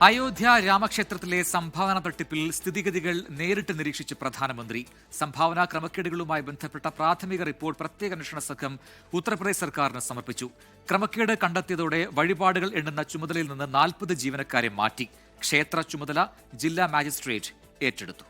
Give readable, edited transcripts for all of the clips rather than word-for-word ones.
അയോധ്യ രാമക്ഷേത്രത്തിലെ സംഭാവന തട്ടിപ്പിൽ സ്ഥിതിഗതികൾ നേരിട്ട് നിരീക്ഷിച്ച് പ്രധാനമന്ത്രി. സംഭാവന ക്രമക്കേടുകളുമായി ബന്ധപ്പെട്ട പ്രാഥമിക റിപ്പോർട്ട് പ്രത്യേക അന്വേഷണ സംഘം ഉത്തർപ്രദേശ് സർക്കാരിന് സമർപ്പിച്ചു. ക്രമക്കേട് കണ്ടെത്തിയതോടെ വഴിപാടുകൾ എണ്ണുന്ന ചുമതലയിൽ നിന്ന് 40 ജീവനക്കാരെ മാറ്റി. ക്ഷേത്ര ചുമതല ജില്ലാ മാജിസ്ട്രേറ്റ് ഏറ്റെടുത്തു.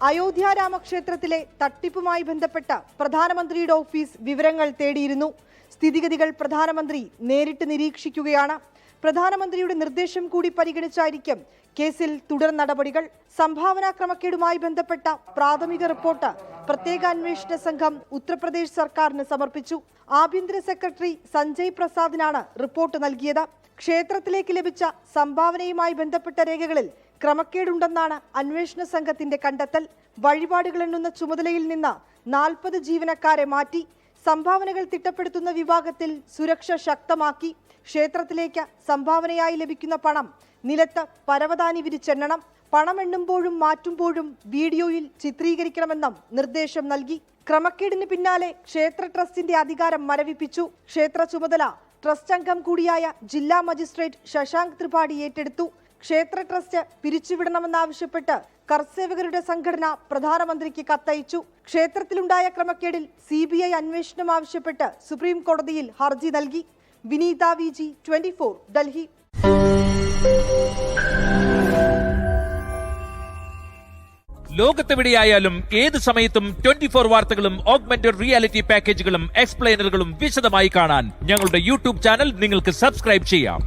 അയോധ്യ രാമക്ഷേത്രത്തിലെ തട്ടിപ്പുമായി ബന്ധപ്പെട്ട പ്രധാനമന്ത്രിയുടെ ഓഫീസ് വിവരങ്ങൾ തേടിയിരുന്നു. സ്ഥിതിഗതികൾ പ്രധാനമന്ത്രി നേരിട്ട് നിരീക്ഷിക്കുകയാണ്. പ്രധാനമന്ത്രിയുടെ നിർദ്ദേശം കൂടി പരിഗണിച്ചായിരിക്കും കേസിൽ തുടർ നടപടികൾ. സംഭാവന ക്രമക്കേടുമായി ബന്ധപ്പെട്ട പ്രാഥമിക റിപ്പോർട്ട് പ്രത്യേക അന്വേഷണ സംഘം ഉത്തർപ്രദേശ് സർക്കാരിന് സമർപ്പിച്ചു. ആഭ്യന്തര സെക്രട്ടറി സഞ്ജയ് പ്രസാദിനാണ് റിപ്പോർട്ട് നൽകിയത്. ക്ഷേത്രത്തിലേക്ക് ലഭിച്ച സംഭാവനയുമായി ബന്ധപ്പെട്ട രേഖകളിൽ ക്രമക്കേടുണ്ടെന്നാണ് അന്വേഷണ സംഘത്തിന്റെ കണ്ടെത്തൽ. വഴിപാടുകൾ എണ്ണുന്ന ചുമതലയിൽ നിന്ന് 40 ജീവനക്കാരെ മാറ്റി. സംഭാവനകൾ തിട്ടപ്പെടുത്തുന്ന വിഭാഗത്തിൽ സുരക്ഷ ശക്തമാക്കി. ക്ഷേത്രത്തിലേക്ക് സംഭാവനയായി ലഭിക്കുന്ന പണം നിലത്ത് പരവതാനി വിരിച്ചെണ്ണണം. പണം എണ്ണുമ്പോഴും മാറ്റുമ്പോഴും വീഡിയോയിൽ ചിത്രീകരിക്കണമെന്നും നിർദ്ദേശം നൽകി. ക്രമക്കേടിന് പിന്നാലെ ക്ഷേത്ര ട്രസ്റ്റിന്റെ അധികാരം മരവിപ്പിച്ചു. ക്ഷേത്ര ചുമതല ട്രസ്റ്റ് അംഗം കൂടിയായ ജില്ലാ മജിസ്ട്രേറ്റ് ശശാങ്ക് ത്രിപാഠി ഏറ്റെടുത്തു. ക്ഷേത്ര ട്രസ്റ്റ് പിരിച്ചുവിടണമെന്നാവശ്യപ്പെട്ട് കർസേവകരുടെ സംഘടന പ്രധാനമന്ത്രിക്ക് കത്തയച്ചു. ക്ഷേത്രത്തിലുണ്ടായ ക്രമക്കേടിൽ CBI അന്വേഷണം ആവശ്യപ്പെട്ട് സുപ്രീം കോടതിയിൽ ഹർജി നൽകി. വിനീത VG 24 ഡൽഹി. ലോകത്തെവിടെയായാലും ഏത് സമയത്തും 24 വാർത്തകളും ഓഗ്മെന്റഡ് റിയാലിറ്റി പാക്കേജുകളും എക്സ്പ്ലെയിനറുകളും വിശദമായി കാണാൻ ഞങ്ങളുടെ YouTube ചാനൽ നിങ്ങൾക്ക് സബ്സ്ക്രൈബ് ചെയ്യാം.